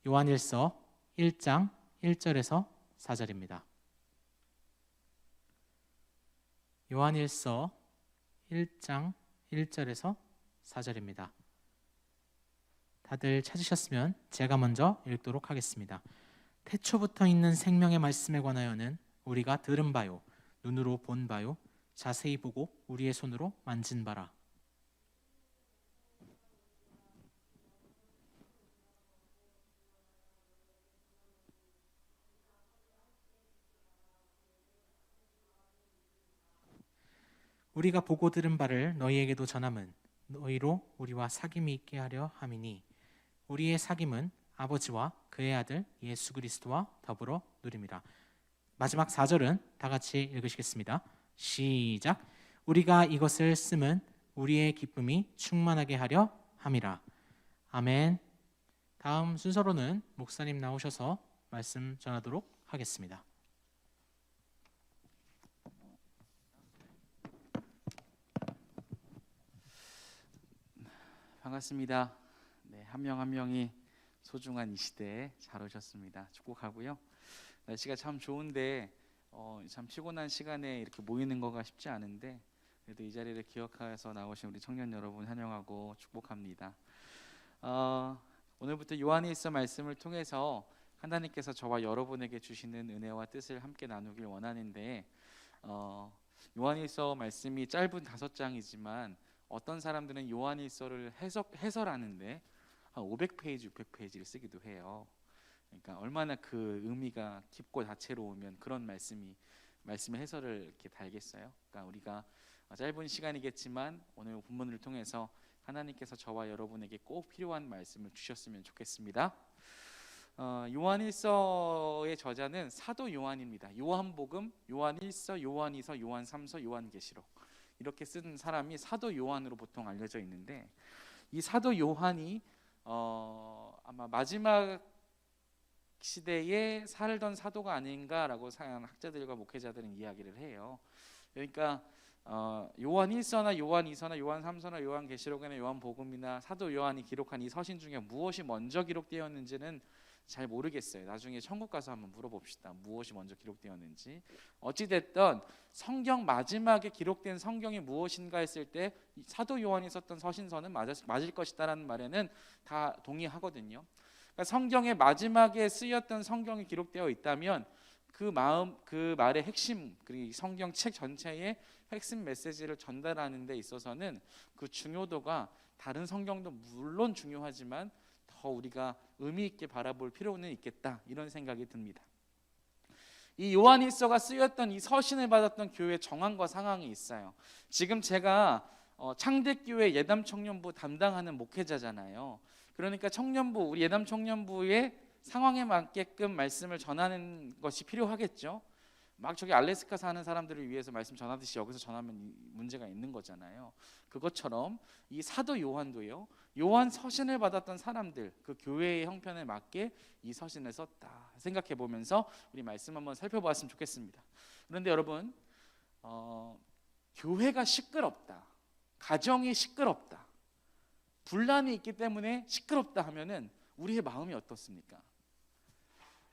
요한일서 1장 1절에서 4절입니다. 요한일서 1장 1절에서 4절입니다. 다들 찾으셨으면 제가 먼저 읽도록 하겠습니다. 태초부터 있는 생명의 말씀에 관하여는 우리가 들은 바요, 눈으로 본 바요, 자세히 보고 우리의 손으로 만진 바라. 우리가 보고 들은 바를 너희에게도 전함은 너희로 우리와 사귐이 있게 하려 함이니 우리의 사귐은 아버지와 그의 아들 예수 그리스도와 더불어 누림이라. 마지막 4절은 다 같이 읽으시겠습니다. 시작. 우리가 이것을 쓰면 우리의 기쁨이 충만하게 하려 함이라. 아멘. 다음 순서로는 목사님 나오셔서 말씀 전하도록 하겠습니다. 반갑습니다. 네, 한 명 한 명이 소중한 이 시대에 잘 오셨습니다. 축복하고요. 날씨가 참 좋은데 참 피곤한 시간에 이렇게 모이는 거가 쉽지 않은데 그래도 이 자리를 기억해서 나오신 우리 청년 여러분 환영하고 축복합니다. 오늘부터 요한일서 말씀을 통해서 하나님께서 저와 여러분에게 주시는 은혜와 뜻을 함께 나누길 원하는데 요한일서 말씀이 짧은 5장이지만 어떤 사람들은 요한일서를 해설하는데 한 500페이지, 600페이지를 쓰기도 해요. 그러니까 얼마나 그 의미가 깊고 다채로우면 그런 말씀의 해설을 이렇게 달겠어요. 그러니까 우리가 짧은 시간이겠지만 오늘 본문을 통해서 하나님께서 저와 여러분에게 꼭 필요한 말씀을 주셨으면 좋겠습니다. 요한일서의 저자는 사도 요한입니다. 요한복음, 요한일서, 요한이서, 요한삼서, 요한계시록 이렇게 쓴 사람이 사도 요한으로 보통 알려져 있는데 이 사도 요한이 아마 마지막 시대에 살던 사도가 아닌가라고 학자들과 목회자들은 이야기를 해요. 그러니까 요한 1서나 요한 2서나 요한 3서나 요한 계시록이나 요한 복음이나 사도 요한이 기록한 이 서신 중에 무엇이 먼저 기록되었는지는 잘 모르겠어요. 나중에 천국 가서 한번 물어봅시다. 무엇이 먼저 기록되었는지. 어찌됐든 성경 마지막에 기록된 성경이 무엇인가 했을 때 사도 요한이 썼던 서신서는 맞을 것이다라는 말에는 다 동의하거든요. 그러니까 성경의 마지막에 쓰였던 성경이 기록되어 있다면 그 말의 핵심, 그리고 성경 책 전체의 핵심 메시지를 전달하는 데 있어서는 그 중요도가 다른 성경도 물론 중요하지만 더 우리가 의미 있게 바라볼 필요는 있겠다, 이런 생각이 듭니다. 이 요한일서가 쓰였던 이 서신을 받았던 교회 정황과 상황이 있어요. 지금 제가 창대교회 예담청년부 담당하는 목회자잖아요. 그러니까 우리 예담청년부의 상황에 맞게끔 말씀을 전하는 것이 필요하겠죠. 막 저기 알래스카 사는 사람들을 위해서 말씀 전하듯이 여기서 전하면 문제가 있는 거잖아요. 그것처럼 이 사도 요한도요, 요한 서신을 받았던 사람들, 그 교회의 형편에 맞게 이 서신을 썼다 생각해 보면서 우리 말씀 한번 살펴보았으면 좋겠습니다. 그런데 여러분, 교회가 시끄럽다, 가정이 시끄럽다, 분란이 있기 때문에 시끄럽다 하면은 우리의 마음이 어떻습니까?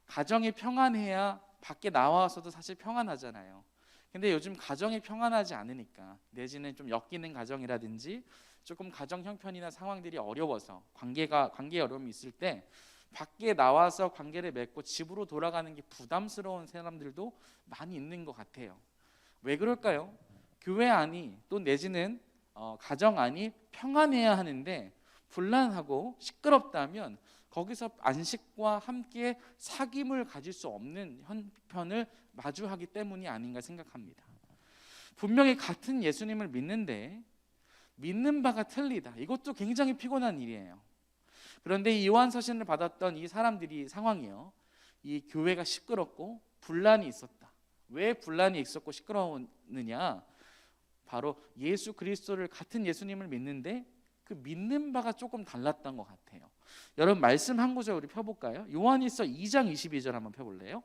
가정이 평안해야 밖에 나와서도 사실 평안하잖아요. 근데 요즘 가정이 평안하지 않으니까, 내지는 좀 엮이는 가정이라든지 조금 가정 형편이나 상황들이 어려워서 관계에 어려움이 있을 때 밖에 나와서 관계를 맺고 집으로 돌아가는 게 부담스러운 사람들도 많이 있는 것 같아요. 왜 그럴까요? 교회 안이 또 내지는 가정 안이 평안해야 하는데 불안하고 시끄럽다면 거기서 안식과 함께 사귐을 가질 수 없는 형편을 마주하기 때문이 아닌가 생각합니다. 분명히 같은 예수님을 믿는데 믿는 바가 틀리다, 이것도 굉장히 피곤한 일이에요. 그런데 이 요한서신을 받았던 이 사람들이 상황이요, 이 교회가 시끄럽고 분란이 있었다. 왜 분란이 있었고 시끄러웠느냐? 바로 예수 그리스도를, 같은 예수님을 믿는데 그 믿는 바가 조금 달랐던 것 같아요. 여러분, 말씀 한 구절 우리 펴볼까요? 요한일서 2장 22절 한번 펴볼래요?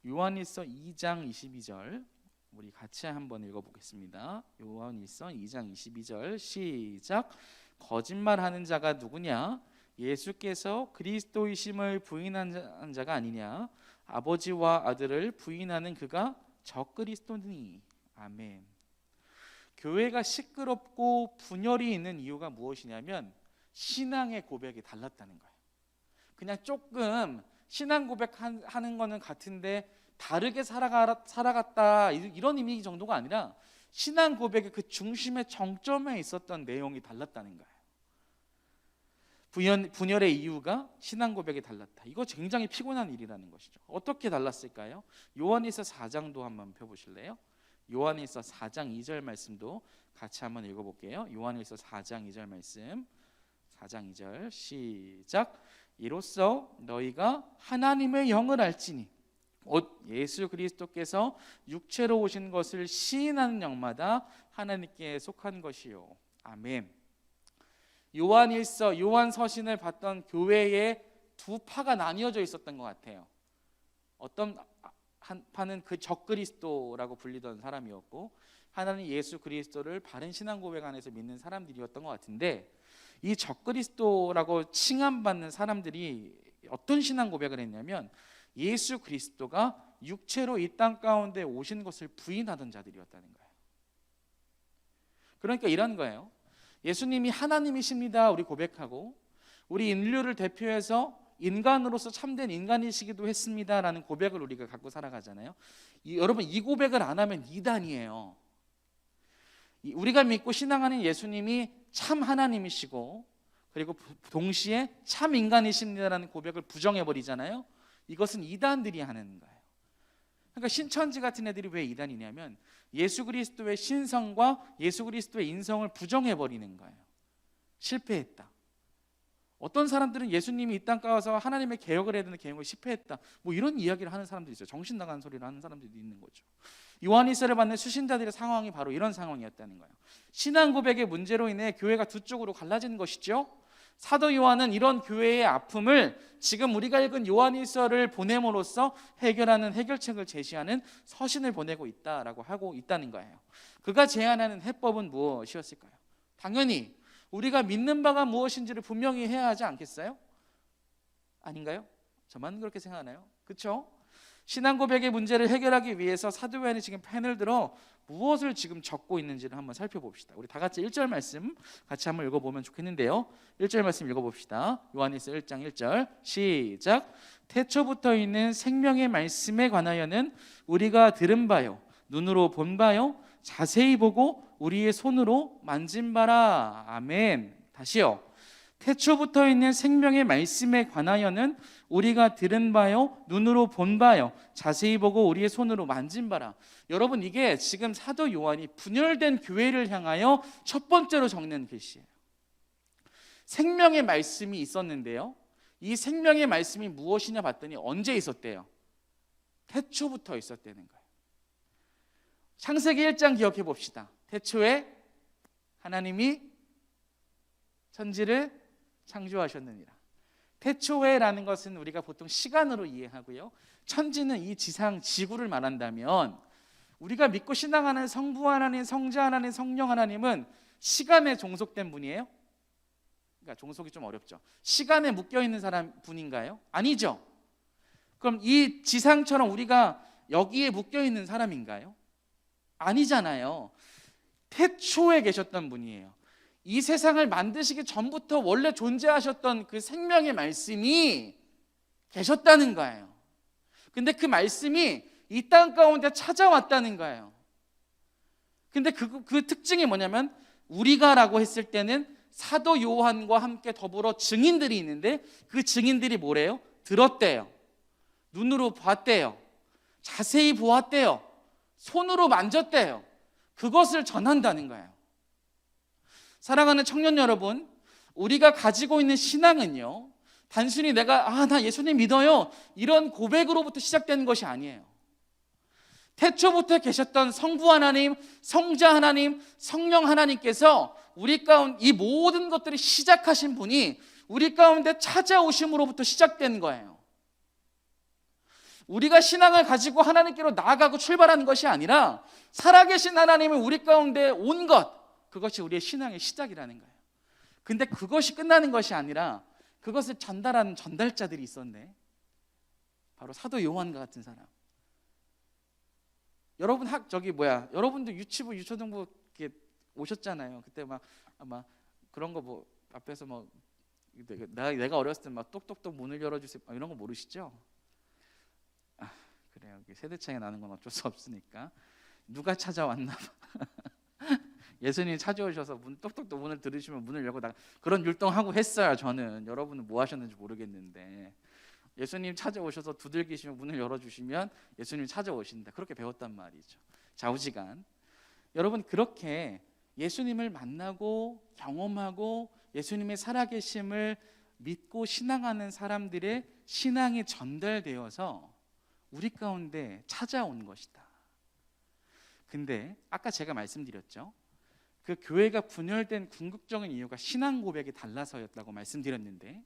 요한일서 2장 22절 우리 같이 한번 읽어보겠습니다. 요한일서 2장 22절 시작. 거짓말하는 자가 누구냐? 예수께서 그리스도이심을 부인한 자가 아니냐? 아버지와 아들을 부인하는 그가 적그리스도니. 아멘. 교회가 시끄럽고 분열이 있는 이유가 무엇이냐면 신앙의 고백이 달랐다는 거예요. 그냥 조금 신앙 고백하는 거는 같은데 다르게 살아갔다 이런 의미 정도가 아니라 신앙 고백의 그 중심의 정점에 있었던 내용이 달랐다는 거예요. 분열의 이유가 신앙 고백이 달랐다. 이거 굉장히 피곤한 일이라는 것이죠. 어떻게 달랐을까요? 요한일서 4장도 한번 펴보실래요? 요한일서 4장 2절 말씀도 같이 한번 읽어볼게요. 요한일서 4장 2절 말씀, 4장 2절 시작. 이로써 너희가 하나님의 영을 알지니 곧 예수 그리스도께서 육체로 오신 것을 시인하는 영마다 하나님께 속한 것이요. 아멘. 요한일서, 요한서신을 봤던 교회에 두 파가 나뉘어져 있었던 것 같아요. 어떤 한 파는 그 적그리스도라고 불리던 사람이었고, 하나님 예수 그리스도를 바른 신앙 고백 안에서 믿는 사람들이었던 것 같은데, 이 적그리스도라고 칭함받는 사람들이 어떤 신앙 고백을 했냐면 예수 그리스도가 육체로 이 땅 가운데 오신 것을 부인하던 자들이었다는 거예요. 그러니까 이런 거예요. 예수님이 하나님이십니다 우리 고백하고, 우리 인류를 대표해서 인간으로서 참된 인간이시기도 했습니다라는 고백을 우리가 갖고 살아가잖아요. 여러분, 이 고백을 안 하면 이단이에요. 우리가 믿고 신앙하는 예수님이 참 하나님이시고 그리고 동시에 참 인간이십니다라는 고백을 부정해버리잖아요. 이것은 이단들이 하는 거예요. 그러니까 신천지 같은 애들이 왜 이단이냐면 예수 그리스도의 신성과 예수 그리스도의 인성을 부정해버리는 거예요. 실패했다. 어떤 사람들은 예수님이 이 땅 가서 하나님의 개혁을 해야 되는 개혁을 실패했다, 뭐 이런 이야기를 하는 사람들이 있어요. 정신 나간 소리를 하는 사람들도 있는 거죠. 요한일서를 받는 수신자들의 상황이 바로 이런 상황이었다는 거예요. 신앙 고백의 문제로 인해 교회가 두 쪽으로 갈라진 것이죠. 사도 요한은 이런 교회의 아픔을 지금 우리가 읽은 요한일서를 보냄으로써 해결하는 해결책을 제시하는 서신을 보내고 있다라고 하고 있다는 거예요. 그가 제안하는 해법은 무엇이었을까요? 당연히 우리가 믿는 바가 무엇인지를 분명히 해야 하지 않겠어요? 아닌가요? 저만 그렇게 생각하나요? 그렇죠? 신앙 고백의 문제를 해결하기 위해서 사도 요한이 지금 펜을 들어 무엇을 지금 적고 있는지를 한번 살펴봅시다. 우리 다 같이 1절 말씀 같이 한번 읽어보면 좋겠는데요. 1절 말씀 읽어봅시다. 요한일서 1장 1절 시작. 태초부터 있는 생명의 말씀에 관하여는 우리가 들은 바요 눈으로 본 바요 자세히 보고 우리의 손으로 만진 바라. 아멘. 다시요. 태초부터 있는 생명의 말씀에 관하여는 우리가 들은 바요 눈으로 본 바요 자세히 보고 우리의 손으로 만진 바라. 여러분, 이게 지금 사도 요한이 분열된 교회를 향하여 첫 번째로 적는 글씨예요. 생명의 말씀이 있었는데요, 이 생명의 말씀이 무엇이냐 봤더니 언제 있었대요? 태초부터 있었다는 거예요. 창세기 1장 기억해 봅시다. 태초에 하나님이 천지를 창조하셨느니라. 태초에라는 것은 우리가 보통 시간으로 이해하고요, 천지는 이 지상 지구를 말한다면 우리가 믿고 신앙하는 성부 하나님, 성자 하나님, 성령 하나님은 시간에 종속된 분이에요? 그러니까 종속이 좀 어렵죠. 시간에 묶여있는 사람 분인가요? 아니죠. 그럼 이 지상처럼 우리가 여기에 묶여있는 사람인가요? 아니잖아요. 태초에 계셨던 분이에요. 이 세상을 만드시기 전부터 원래 존재하셨던 그 생명의 말씀이 계셨다는 거예요. 근데 그 말씀이 이 땅 가운데 찾아왔다는 거예요. 근데 그 특징이 뭐냐면 우리가라고 했을 때는 사도 요한과 함께 더불어 증인들이 있는데 그 증인들이 뭐래요? 들었대요. 눈으로 봤대요. 자세히 보았대요. 손으로 만졌대요. 그것을 전한다는 거예요. 사랑하는 청년 여러분, 우리가 가지고 있는 신앙은요, 단순히 내가 나 예수님 믿어요 이런 고백으로부터 시작되는 것이 아니에요. 태초부터 계셨던 성부 하나님, 성자 하나님, 성령 하나님께서 우리 가운데 이 모든 것들을 시작하신 분이 우리 가운데 찾아오심으로부터 시작된 거예요. 우리가 신앙을 가지고 하나님께로 나아가고 출발하는 것이 아니라 살아계신 하나님이 우리 가운데 온 것, 그것이 우리의 신앙의 시작이라는 거예요. 근데 그것이 끝나는 것이 아니라 그것을 전달하는 전달자들이 있었네. 바로 사도 요한과 같은 사람. 여러분 여러분도 유치부 유초등부 이렇게 오셨잖아요. 그때 막 아마 그런 거 뭐 앞에서 뭐 내가 어렸을 때 막 똑똑똑 문을 열어주세요 이런 거 모르시죠? 그래요. 세대 차이 나는 건 어쩔 수 없으니까. 누가 찾아왔나 봐. 예수님 찾아오셔서 똑똑똑 문을 들으시면 문을 열고 나가 그런 율동하고 했어요. 저는 여러분은 뭐 하셨는지 모르겠는데 예수님 찾아오셔서 두들기시면 문을 열어주시면 예수님 찾아오신다. 그렇게 배웠단 말이죠. 좌우지간. 여러분 그렇게 예수님을 만나고 경험하고 예수님의 살아계심을 믿고 신앙하는 사람들의 신앙이 전달되어서 우리 가운데 찾아온 것이다. 근데 아까 제가 말씀드렸죠. 그 교회가 분열된 궁극적인 이유가 신앙 고백이 달라서였다고 말씀드렸는데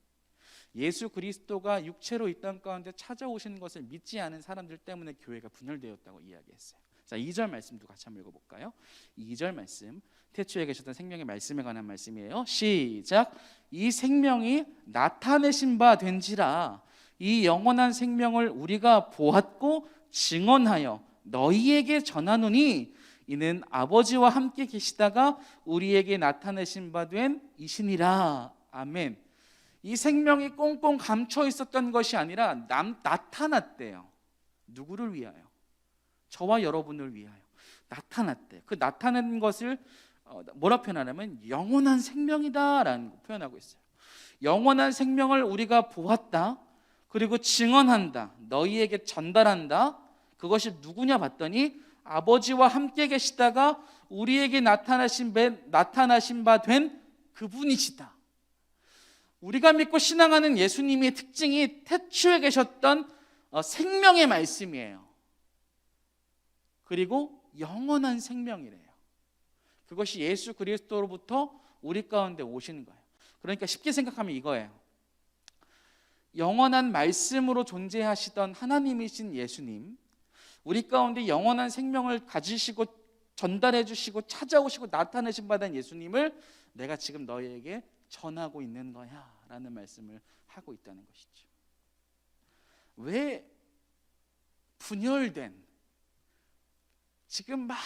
예수 그리스도가 육체로 이 땅 가운데 찾아오시는 것을 믿지 않은 사람들 때문에 교회가 분열되었다고 이야기했어요. 자, 2절 말씀도 같이 한번 읽어볼까요? 2절 말씀, 태초에 계셨던 생명의 말씀에 관한 말씀이에요. 시작. 이 생명이 나타내신 바 된지라 이 영원한 생명을 우리가 보았고 증언하여 너희에게 전하노니 이는 아버지와 함께 계시다가 우리에게 나타내신 바 된 이시니라. 아멘. 이 생명이 꽁꽁 감춰 있었던 것이 아니라 나타났대요. 누구를 위하여? 저와 여러분을 위하여 나타났대요. 그 나타낸 것을 뭐라 표현하냐면 영원한 생명이다라는 거 표현하고 있어요. 영원한 생명을 우리가 보았다. 그리고 증언한다. 너희에게 전달한다. 그것이 누구냐 봤더니 아버지와 함께 계시다가 우리에게 나타나신 바 된 그분이시다. 우리가 믿고 신앙하는 예수님의 특징이 태초에 계셨던 생명의 말씀이에요. 그리고 영원한 생명이래요. 그것이 예수 그리스도로부터 우리 가운데 오신 거예요. 그러니까 쉽게 생각하면 이거예요. 영원한 말씀으로 존재하시던 하나님이신 예수님, 우리 가운데 영원한 생명을 가지시고 전달해 주시고 찾아오시고 나타내신 바 된 예수님을 내가 지금 너희에게 전하고 있는 거야 라는 말씀을 하고 있다는 것이죠. 왜 분열된 지금 막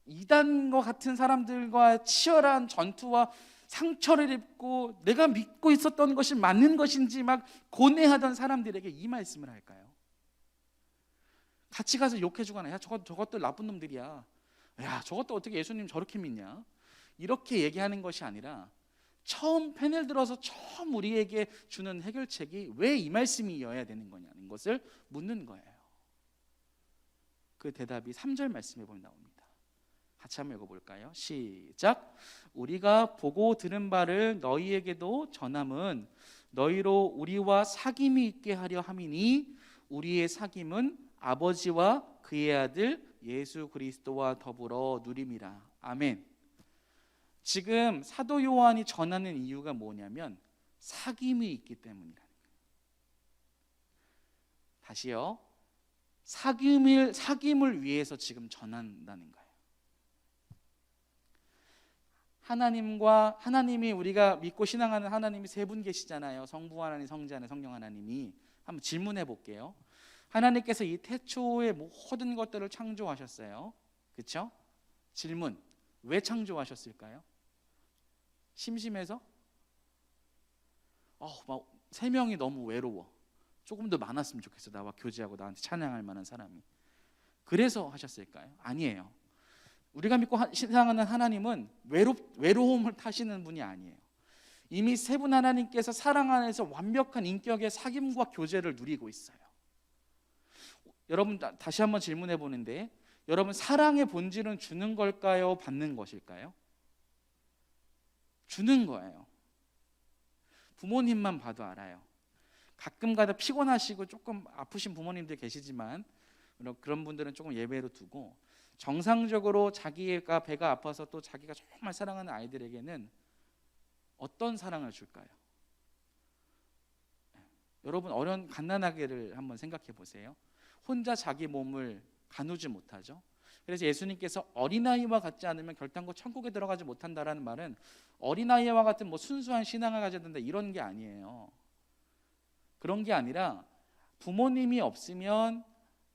이단과 같은 사람들과 치열한 전투와 상처를 입고 내가 믿고 있었던 것이 맞는 것인지 막 고뇌하던 사람들에게 이 말씀을 할까요? 같이 가서 욕해주거나 야 저것들 나쁜 놈들이야, 야 저것도 어떻게 예수님 저렇게 믿냐, 이렇게 얘기하는 것이 아니라 처음 패널 들어서 처음 우리에게 주는 해결책이 왜 이 말씀이어야 되는 거냐는 것을 묻는 거예요. 그 대답이 3절 말씀에 보면 나옵니다. 같이 한번 읽어볼까요? 시작. 우리가 보고 들은 바를 너희에게도 전함은 너희로 우리와 사귐이 있게 하려 함이니 우리의 사귐은 아버지와 그의 아들 예수 그리스도와 더불어 누림이라. 아멘. 지금 사도 요한이 전하는 이유가 뭐냐면 사귐이 있기 때문이라는 거예요. 다시요. 사귐을 위해서 지금 전한다는 거예요. 하나님이 우리가 믿고 신앙하는 하나님이 세 분 계시잖아요. 성부 하나님, 성자 하나님, 성령 하나님이. 한번 질문해 볼게요. 하나님께서 이 태초의 모든 것들을 창조하셨어요. 그렇죠? 질문. 왜 창조하셨을까요? 심심해서? 막 세 명이 너무 외로워. 조금 더 많았으면 좋겠어. 나와 교제하고 나한테 찬양할 만한 사람이. 그래서 하셨을까요? 아니에요. 우리가 믿고 신앙하는 하나님은 외로움을 타시는 분이 아니에요. 이미 세 분 하나님께서 사랑 안에서 완벽한 인격의 사귐과 교제를 누리고 있어요. 여러분 다시 한번 질문해 보는데, 여러분 사랑의 본질은 주는 걸까요? 받는 것일까요? 주는 거예요. 부모님만 봐도 알아요. 가끔가다 피곤하시고 조금 아프신 부모님들 계시지만 그런 분들은 조금 예외로 두고 정상적으로 자기가 배가 아파서 또 자기가 정말 사랑하는 아이들에게는 어떤 사랑을 줄까요? 여러분 갓난아기를 한번 생각해 보세요. 혼자 자기 몸을 가누지 못하죠. 그래서 예수님께서 어린아이와 같지 않으면 결단코 천국에 들어가지 못한다라는 말은 어린아이와 같은 뭐 순수한 신앙을 가져야 된다 이런 게 아니에요. 그런 게 아니라 부모님이 없으면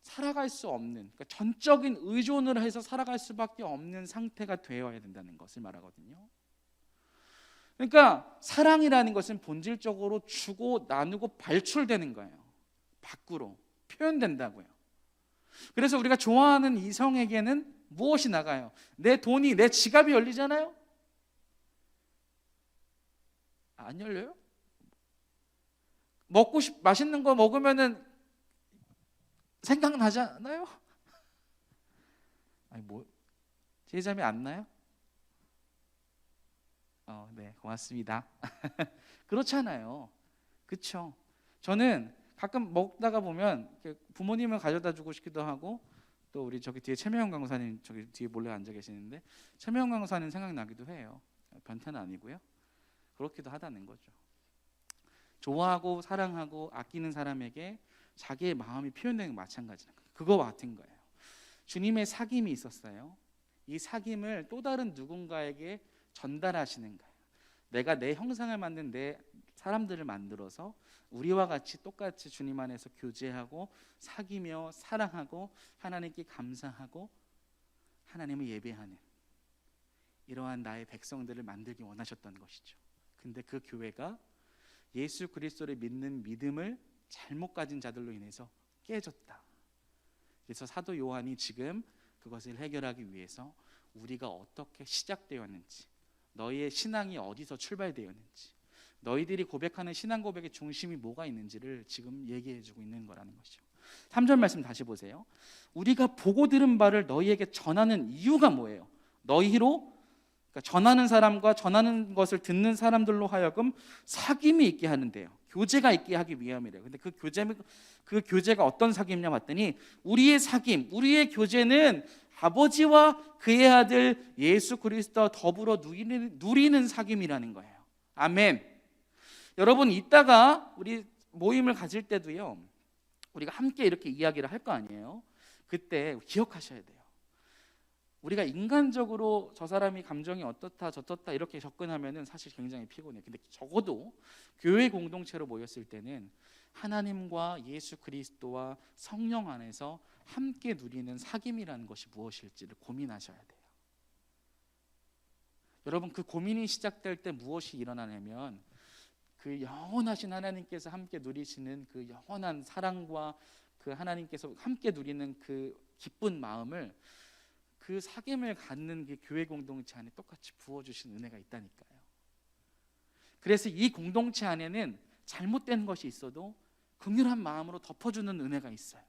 살아갈 수 없는, 그러니까 전적인 의존을 해서 살아갈 수밖에 없는 상태가 되어야 된다는 것을 말하거든요. 그러니까 사랑이라는 것은 본질적으로 주고 나누고 발출되는 거예요. 밖으로 표현된다고요. 그래서 우리가 좋아하는 이성에게는 무엇이 나가요? 내 돈이, 내 지갑이 열리잖아요? 안 열려요? 맛있는 거 먹으면은 생각나잖아요? 아니 뭐 제잠이 안 나요? 네, 고맙습니다. 그렇잖아요. 그렇죠? 저는 가끔 먹다가 보면 부모님을 가져다 주고 싶기도 하고, 또 우리 저기 뒤에 최명영 강사님 저기 뒤에 몰래 앉아 계시는데 최명영 강사님 생각나기도 해요. 변태는 아니고요. 그렇기도 하다는 거죠. 좋아하고 사랑하고 아끼는 사람에게 자기의 마음이 표현되는 건 마찬가지는 거예요. 그거와 같은 거예요. 주님의 사귐이 있었어요. 이 사귐을 또 다른 누군가에게 전달하시는 거예요. 내가 내 형상을 만든 내 사람들을 만들어서 우리와 같이 똑같이 주님 안에서 교제하고 사귀며 사랑하고 하나님께 감사하고 하나님을 예배하는 이러한 나의 백성들을 만들기 원하셨던 것이죠. 근데 그 교회가 예수 그리스도를 믿는 믿음을 잘못 가진 자들로 인해서 깨졌다. 그래서 사도 요한이 지금 그것을 해결하기 위해서 우리가 어떻게 시작되었는지, 너희의 신앙이 어디서 출발되었는지, 너희들이 고백하는 신앙 고백의 중심이 뭐가 있는지를 지금 얘기해주고 있는 거라는 것이죠. 3절 말씀 다시 보세요. 우리가 보고 들은 바를 너희에게 전하는 이유가 뭐예요? 너희로, 그러니까 전하는 사람과 전하는 것을 듣는 사람들로 하여금 사귐이 있게 하는데요. 교제가 있게 하기 위함이래요. 근데 그 교제가 어떤 사귐이냐 봤더니 우리의 사귐, 우리의 교제는 아버지와 그의 아들 예수 그리스도와 더불어 누리는 사귐이라는 거예요. 아멘. 여러분, 이따가 우리 모임을 가질 때도요, 우리가 함께 이렇게 이야기를 할 거 아니에요. 그때 기억하셔야 돼요. 우리가 인간적으로 저 사람이 감정이 어떻다 저떻다 이렇게 접근하면은 사실 굉장히 피곤해요. 근데 적어도 교회 공동체로 모였을 때는 하나님과 예수 그리스도와 성령 안에서 함께 누리는 사귐이라는 것이 무엇일지를 고민하셔야 돼요. 여러분, 그 고민이 시작될 때 무엇이 일어나냐면 그 영원하신 하나님께서 함께 누리시는 그 영원한 사랑과 그 하나님께서 함께 누리는 그 기쁜 마음을, 그 사귐을 갖는 그 교회 공동체 안에 똑같이 부어주신 은혜가 있다니까요. 그래서 이 공동체 안에는 잘못된 것이 있어도 긍휼한 마음으로 덮어주는 은혜가 있어요.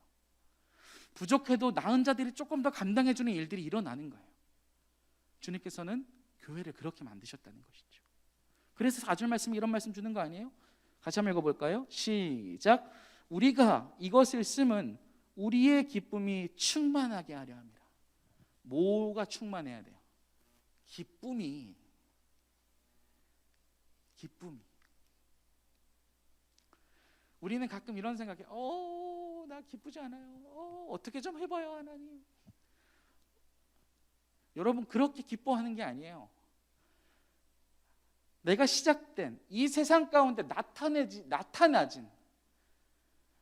부족해도 나은 자들이 조금 더 감당해주는 일들이 일어나는 거예요. 주님께서는 교회를 그렇게 만드셨다는 것이죠. 그래서 4절 말씀이 이런 말씀 주는 거 아니에요? 같이 한번 읽어볼까요? 시작. 우리가 이것을 쓰면 우리의 기쁨이 충만하게 하려 합니다. 뭐가 충만해야 돼요? 기쁨이. 우리는 가끔 이런 생각해. 나 기쁘지 않아요. 어떻게 좀 해봐요, 하나님. 여러분, 그렇게 기뻐하는 게 아니에요. 내가 시작된 이 세상 가운데 나타나진,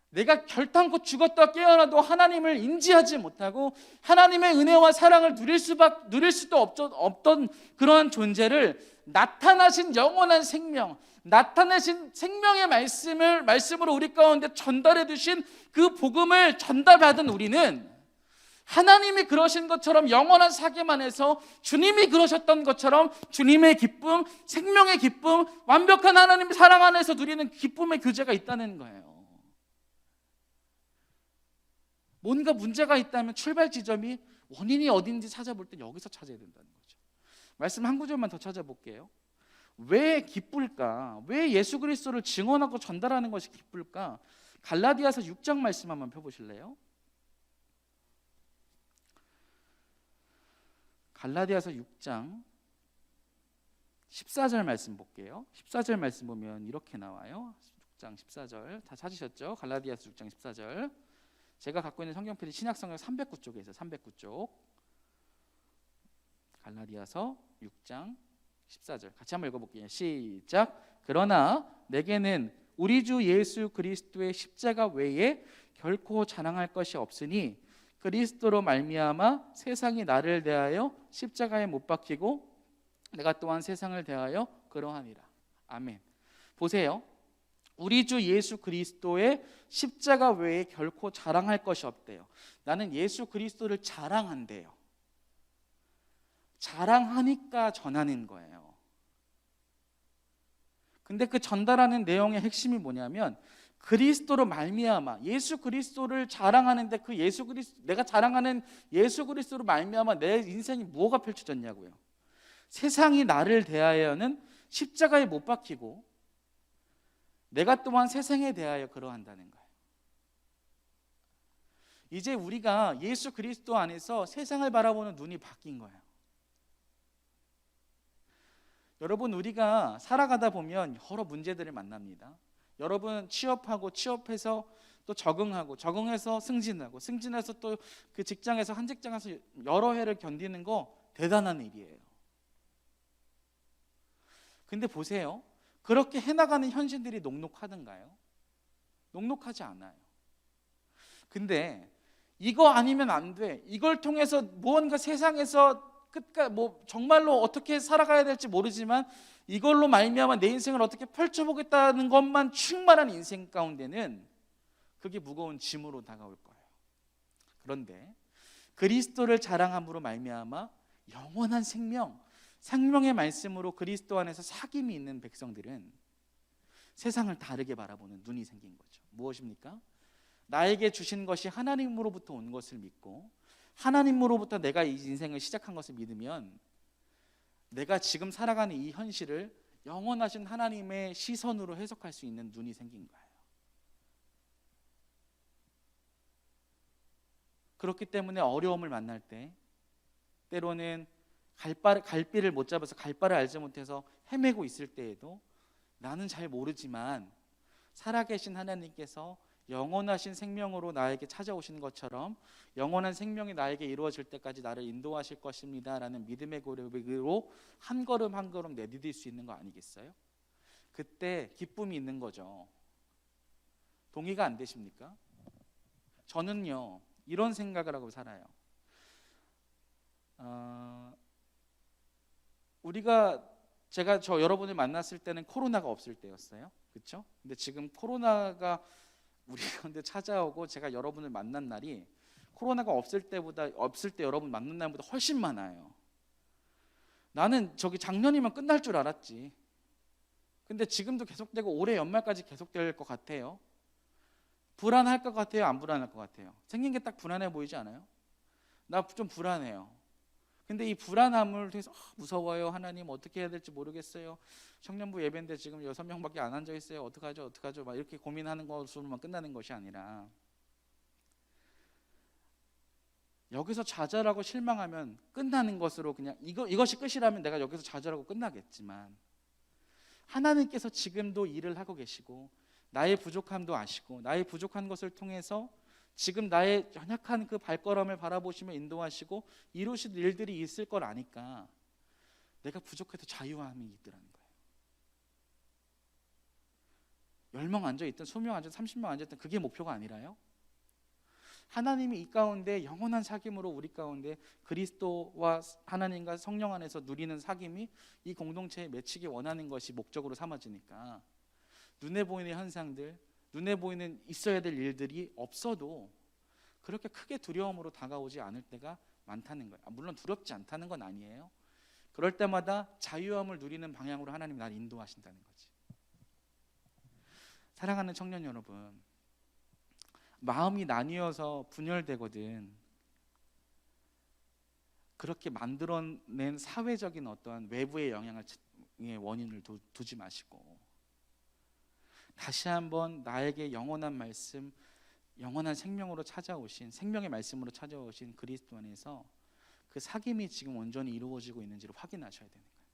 내가 결탄코 죽었다 깨어나도 하나님을 인지하지 못하고 하나님의 은혜와 사랑을 누릴 수도 없던 그러한 존재를 나타나신 영원한 생명, 나타내신 생명의 말씀으로 우리 가운데 전달해 주신 그 복음을 전달받은 우리는 하나님이 그러신 것처럼 영원한 사귐 안에서 주님이 그러셨던 것처럼 주님의 기쁨, 생명의 기쁨, 완벽한 하나님의 사랑 안에서 누리는 기쁨의 교제가 있다는 거예요. 뭔가 문제가 있다면 출발 지점이, 원인이 어딘지 찾아볼 때 여기서 찾아야 된다는 거죠. 말씀 한 구절만 더 찾아볼게요. 왜 기쁠까? 왜 예수 그리스도를 증언하고 전달하는 것이 기쁠까? 갈라디아서 6장 말씀 한번 펴보실래요? 갈라디아서 6장 14절 말씀 볼게요. 14절 말씀 보면 이렇게 나와요. 6장 14절 다 찾으셨죠? 갈라디아서 6장 14절. 제가 갖고 있는 성경 표지 신약성경 309쪽에 있어요. 309쪽. 갈라디아서 6장 14절 같이 한번 읽어볼게요. 시작. 그러나 내게는 우리 주 예수 그리스도의 십자가 외에 결코 자랑할 것이 없으니 그리스도로 말미암아 세상이 나를 대하여 십자가에 못 박히고 내가 또한 세상을 대하여 그러하니라. 아멘. 보세요. 우리 주 예수 그리스도의 십자가 외에 결코 자랑할 것이 없대요. 나는 예수 그리스도를 자랑한대요. 자랑하니까 전하는 거예요. 근데 그 전달하는 내용의 핵심이 뭐냐면 그리스도로 말미암아 예수 그리스도를 자랑하는데 그 예수 그리스도 내가 자랑하는 예수 그리스도로 말미암아 내 인생이 무엇가 펼쳐졌냐고요. 세상이 나를 대하여는 십자가에 못 박히고 내가 또한 세상에 대하여 그러한다는 거예요. 이제 우리가 예수 그리스도 안에서 세상을 바라보는 눈이 바뀐 거예요. 여러분, 우리가 살아가다 보면 여러 문제들을 만납니다. 여러분 취업하고 취업해서 또 적응하고 적응해서 승진하고 승진해서 또 그 직장에서 한 직장에서 여러 해를 견디는 거 대단한 일이에요. 근데 보세요. 그렇게 해나가는 현실들이 녹록하던가요? 녹록하지 않아요. 근데 이거 아니면 안 돼. 이걸 통해서 무언가 세상에서 끝까지 정말로 어떻게 살아가야 될지 모르지만 이걸로 말미암아 내 인생을 어떻게 펼쳐보겠다는 것만 충만한 인생 가운데는 그게 무거운 짐으로 다가올 거예요. 그런데 그리스도를 자랑함으로 말미암아 영원한 생명의 말씀으로 그리스도 안에서 사귐이 있는 백성들은 세상을 다르게 바라보는 눈이 생긴 거죠. 무엇입니까? 나에게 주신 것이 하나님으로부터 온 것을 믿고 하나님으로부터 내가 이 인생을 시작한 것을 믿으면 내가 지금 살아가는 이 현실을 영원하신 하나님의 시선으로 해석할 수 있는 눈이 생긴 거예요. 그렇기 때문에 어려움을 만날 때 때로는 갈피를 못 잡아서 갈바를 알지 못해서 헤매고 있을 때에도 나는 잘 모르지만 살아계신 하나님께서 영원하신 생명으로 나에게 찾아오시는 것처럼 영원한 생명이 나에게 이루어질 때까지 나를 인도하실 것입니다 라는 믿음의 고백으로 한 걸음 한 걸음 내디딜 수 있는 거 아니겠어요? 그때 기쁨이 있는 거죠. 동의가 안 되십니까? 저는요 이런 생각을 하고 살아요. 제가 여러분을 만났을 때는 코로나가 없을 때였어요. 그렇죠? 근데 지금 코로나가 우리 가운데 찾아오고 제가 여러분을 만난 날이 코로나가 없을 때 여러분 만난 날보다 훨씬 많아요. 나는 작년이면 끝날 줄 알았지. 근데 지금도 계속되고 올해 연말까지 계속될 것 같아요. 불안할 것 같아요? 안 불안할 것 같아요? 생긴 게 딱 불안해 보이지 않아요? 나 좀 불안해요. 근데 이 불안함을 통해서 무서워요. 하나님 어떻게 해야 될지 모르겠어요. 청년부 예배인데 지금 6명밖에 안 앉아 있어요. 어떡하죠? 막 이렇게 고민하는 것으로만 끝나는 것이 아니라 여기서 좌절하고 실망하면 끝나는 것으로 그냥 이것이 끝이라면 내가 여기서 좌절하고 끝나겠지만 하나님께서 지금도 일을 하고 계시고 나의 부족함도 아시고 나의 부족한 것을 통해서 지금 나의 연약한 그 발걸음을 바라보시며 인도하시고 이루실 일들이 있을 걸 아니까 내가 부족해도 자유함이 있더라는 거예요. 10명 앉아있든 20명 앉아있든 30명 앉아있든 그게 목표가 아니라요. 하나님이 이 가운데 영원한 사귐으로 우리 가운데 그리스도와 하나님과 성령 안에서 누리는 사귐이 이 공동체에 맺히기 원하는 것이 목적으로 삼아지니까 눈에 보이는 현상들, 눈에 보이는 있어야 될 일들이 없어도 그렇게 크게 두려움으로 다가오지 않을 때가 많다는 거예요. 물론 두렵지 않다는 건 아니에요. 그럴 때마다 자유함을 누리는 방향으로 하나님이 나를 인도하신다는 거지. 사랑하는 청년 여러분, 마음이 나뉘어서 분열되거든 그렇게 만들어낸 사회적인 어떠한 외부의 영향의 원인을 두지 마시고 다시 한번 나에게 영원한 말씀, 영원한 생명으로 찾아오신 생명의 말씀으로 찾아오신 그리스도 안에서 그 사귐이 지금 온전히 이루어지고 있는지를 확인하셔야 되는 거예요.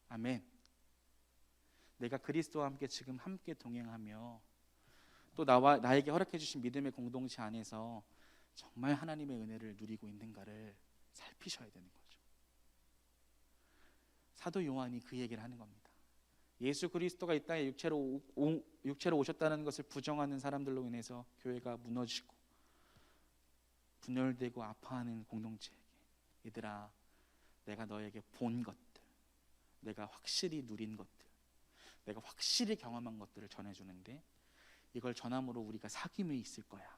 아멘. 내가 그리스도와 함께 지금 함께 동행하며 또 나에게 허락해 주신 믿음의 공동체 안에서 정말 하나님의 은혜를 누리고 있는가를 살피셔야 되는 거죠. 사도 요한이 그 얘기를 하는 겁니다. 예수 그리스도가 이 땅에 육체로 오셨다는 것을 부정하는 사람들로 인해서 교회가 무너지고 분열되고 아파하는 공동체에게, 얘들아, 내가 너에게 본 것들, 내가 확실히 누린 것들, 내가 확실히 경험한 것들을 전해주는데, 이걸 전함으로 우리가 사귐이 있을 거야.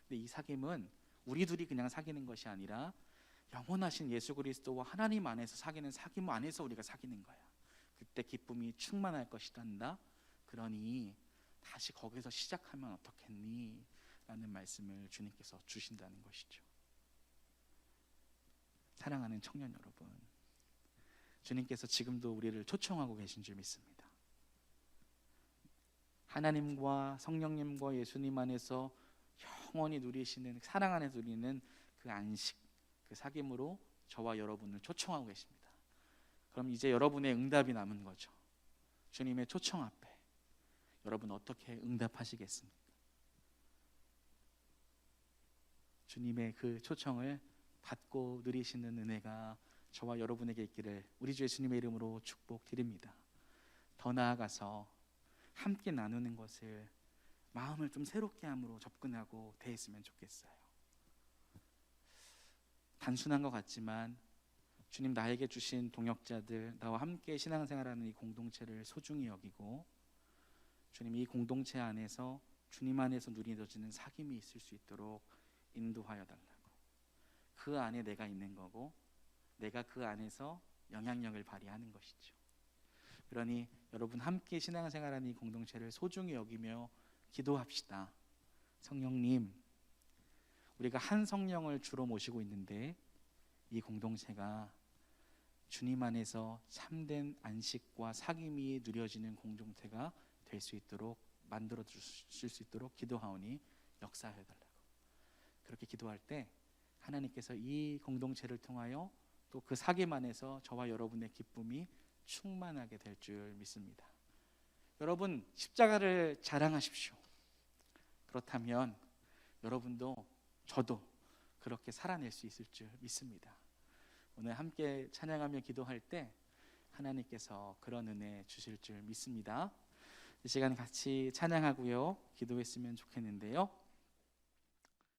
근데 이 사귐은 우리 둘이 그냥 사귀는 것이 아니라 영원하신 예수 그리스도와 하나님 안에서 사귀는 사귐 안에서 우리가 사귀는 거야. 그때 기쁨이 충만할 것이란다. 그러니 다시 거기서 시작하면 어떻겠니? 라는 말씀을 주님께서 주신다는 것이죠. 사랑하는 청년 여러분, 주님께서 지금도 우리를 초청하고 계신 줄 믿습니다. 하나님과 성령님과 예수님 안에서 영원히 누리시는, 사랑 안에서 누리는 그 안식, 그 사귐으로 저와 여러분을 초청하고 계십니다. 그럼 이제 여러분의 응답이 남은 거죠. 주님의 초청 앞에 여러분 어떻게 응답하시겠습니까? 주님의 그 초청을 받고 누리시는 은혜가 저와 여러분에게 있기를 우리 주 예수님의 이름으로 축복드립니다. 더 나아가서 함께 나누는 것을 마음을 좀 새롭게 함으로 접근하고 대했으면 좋겠어요. 단순한 것 같지만 주님 나에게 주신 동역자들, 나와 함께 신앙생활하는 이 공동체를 소중히 여기고, 주님 이 공동체 안에서 주님 안에서 누리어지는 사귐이 있을 수 있도록 인도하여 달라고. 그 안에 내가 있는 거고 내가 그 안에서 영향력을 발휘하는 것이죠. 그러니 여러분 함께 신앙생활하는 이 공동체를 소중히 여기며 기도합시다. 성령님, 우리가 한 성령을 주로 모시고 있는데 이 공동체가 주님 안에서 참된 안식과 사귐이 누려지는 공동체가 될 수 있도록 만들어 주실 수 있도록 기도하오니 역사해 달라고. 그렇게 기도할 때 하나님께서 이 공동체를 통하여 또 그 사귐 안에서 저와 여러분의 기쁨이 충만하게 될 줄 믿습니다. 여러분 십자가를 자랑하십시오. 그렇다면 여러분도 저도 그렇게 살아낼 수 있을 줄 믿습니다. 오늘 함께 찬양하며 기도할 때 하나님께서 그런 은혜 주실 줄 믿습니다. 이 시간 같이 찬양하고요, 기도했으면 좋겠는데요.